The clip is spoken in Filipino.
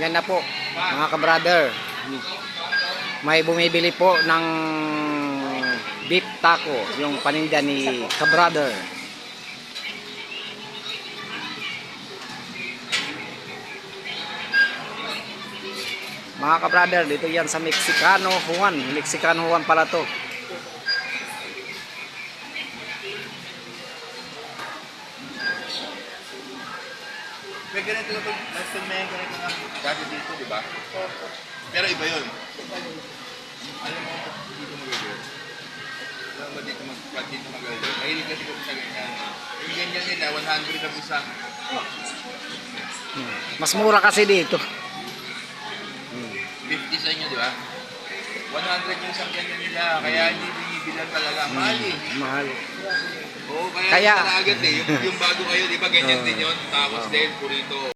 Yan na po, mga ka-brother. May bumibili po ng beef taco, yung paninda ni ka-brother. Mga ka-brother, dito yan sa Mexicano Juan. Mexicano Juan pala to. May ganito na ito, may ganito na dati dito, di ba? Pero iba yun. Alam mo, dito magagawin. Alam mo dito magagawin. Mahilig kasi ko sa ganyan. Yung ganyan nila, 100 ang isa. Mas mura kasi dito. 50 sa inyo, di ba? 100 yung isang ganyan nila. Kaya hindi binibilan talaga. Mahal eh. Mahal. Oo, Kaya- kaya agad eh. Yung bago kayo, di ba ganyan din yun? Tapos din, purito.